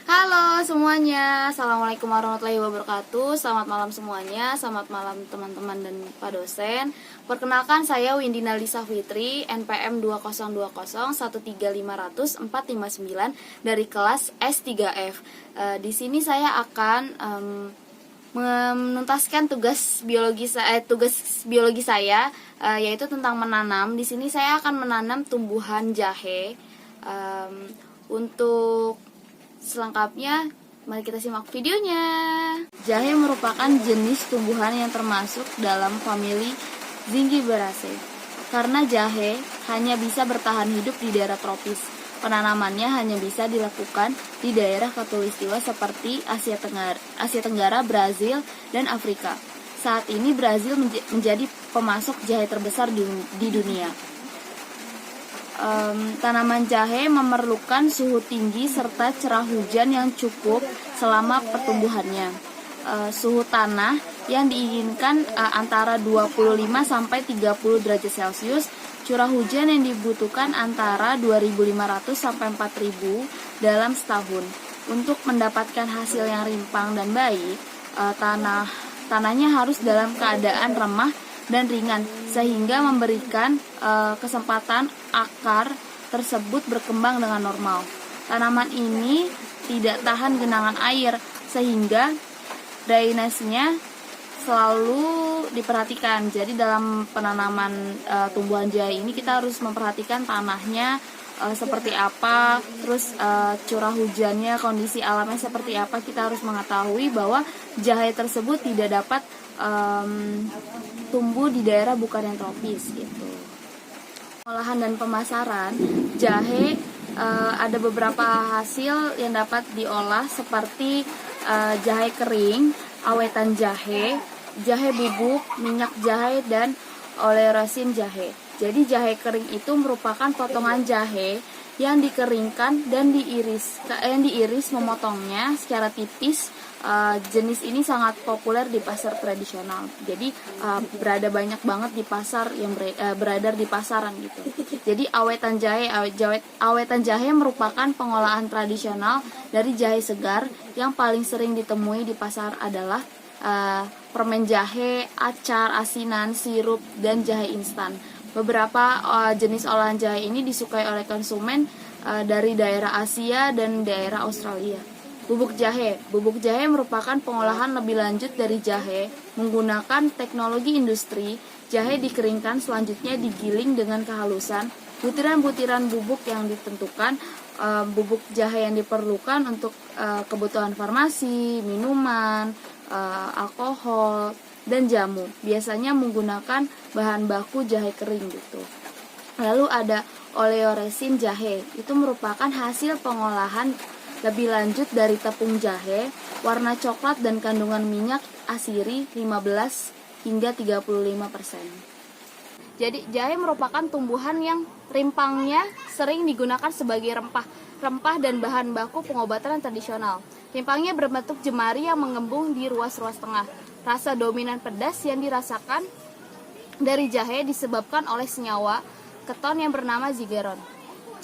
Halo semuanya, Assalamualaikum warahmatullahi wabarakatuh. Selamat malam semuanya, selamat malam teman-teman dan Pak dosen. Perkenalkan saya Windy Nalisa Fitri, NPM 2020133500-459 dari kelas S3F. Di sini saya akan menuntaskan tugas biologi saya, yaitu tentang menanam. Di sini saya akan menanam tumbuhan jahe. Untuk selengkapnya, mari kita simak videonya. Jahe merupakan jenis tumbuhan yang termasuk dalam famili Zingiberaceae. Karena jahe hanya bisa bertahan hidup di daerah tropis, penanamannya hanya bisa dilakukan di daerah khatulistiwa seperti Asia Tenggara, Brazil, dan Afrika. Saat ini Brazil menjadi pemasok jahe terbesar di dunia. Tanaman jahe memerlukan suhu tinggi serta curah hujan yang cukup selama pertumbuhannya. Suhu tanah yang diinginkan antara 25 sampai 30 derajat Celcius. Curah hujan yang dibutuhkan antara 2.500 sampai 4.000 dalam setahun. Untuk mendapatkan hasil yang rimpang dan baik, tanahnya harus dalam keadaan remah dan ringan sehingga memberikan kesempatan akar tersebut berkembang dengan normal. Tanaman ini tidak tahan genangan air sehingga drainasenya selalu diperhatikan. Jadi dalam penanaman tumbuhan jahe ini kita harus memperhatikan tanahnya seperti apa, terus curah hujannya, kondisi alamnya seperti apa. Kita harus mengetahui bahwa jahe tersebut tidak dapat tumbuh di daerah bukan yang tropis gitu. Olahan dan pemasaran jahe, ada beberapa hasil yang dapat diolah seperti jahe kering, awetan jahe, jahe bubuk, minyak jahe, dan oleoresin jahe. Jadi jahe kering itu merupakan potongan jahe yang dikeringkan dan diiris memotongnya secara tipis. Jenis ini sangat populer di pasar tradisional. Jadi berada banyak banget di pasar yang beredar di pasaran gitu. Jadi awetan jahe merupakan pengolahan tradisional dari jahe segar. Yang paling sering ditemui di pasar adalah permen jahe, acar, asinan, sirup, dan jahe instan. Beberapa jenis olahan jahe ini disukai oleh konsumen dari daerah Asia dan daerah Australia. Bubuk jahe merupakan pengolahan lebih lanjut dari jahe menggunakan teknologi industri. Jahe dikeringkan, selanjutnya digiling dengan kehalusan. Butiran-butiran bubuk yang ditentukan. Bubuk jahe yang diperlukan untuk kebutuhan farmasi, minuman, alkohol, dan jamu. Biasanya menggunakan bahan baku jahe kering gitu. Lalu ada oleoresin jahe. Itu merupakan hasil pengolahan lebih lanjut dari tepung jahe, warna coklat dan kandungan minyak asiri 15 hingga 35%. Jadi jahe merupakan tumbuhan yang rimpangnya sering digunakan sebagai rempah dan bahan baku pengobatan tradisional. Rimpangnya berbentuk jemari yang mengembung di ruas-ruas tengah. Rasa dominan pedas yang dirasakan dari jahe disebabkan oleh senyawa keton yang bernama zigeron.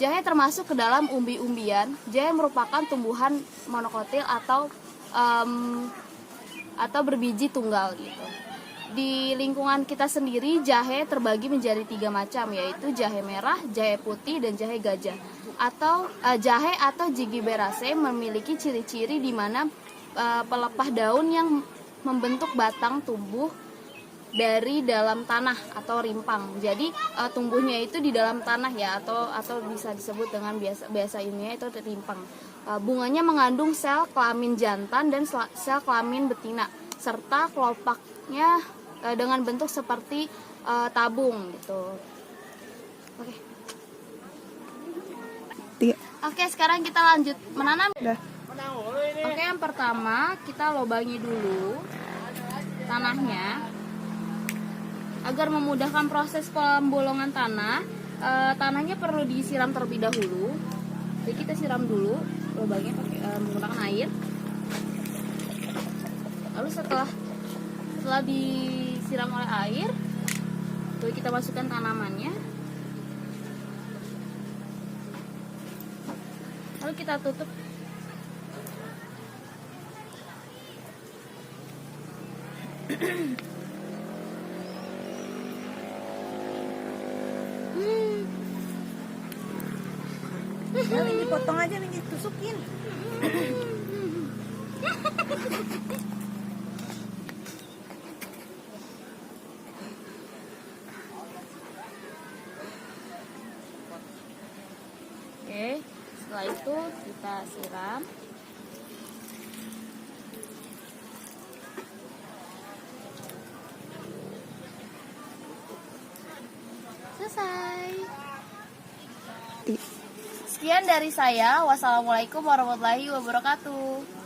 Jahe termasuk ke dalam umbi-umbian. Jahe merupakan tumbuhan monokotil atau berbiji tunggal gitu. Di lingkungan kita sendiri jahe terbagi menjadi 3 macam, yaitu jahe merah, jahe putih, dan jahe gajah. Jahe atau Zingiberaceae memiliki ciri-ciri di mana pelepah daun yang membentuk batang tumbuh dari dalam tanah atau rimpang. Jadi tumbuhnya itu di dalam tanah ya, atau bisa disebut dengan biasa ilmiah itu rimpang. Bunganya mengandung sel kelamin jantan dan sel kelamin betina, serta kelopaknya dengan bentuk seperti tabung gitu. Oke, sekarang kita lanjut menanam. Oke, yang pertama kita lobangi dulu tanahnya. Agar memudahkan proses pembolongan tanah, tanahnya perlu disiram terlebih dahulu. Jadi kita siram dulu lubangnya menggunakan air. Lalu setelah disiram oleh air, lalu kita masukkan tanamannya. Lalu kita tutup Nah, ini potong aja, ini tusukin. Oke, setelah itu kita siram. Selesai. Sekian dari saya. Wassalamualaikum warahmatullahi wabarakatuh.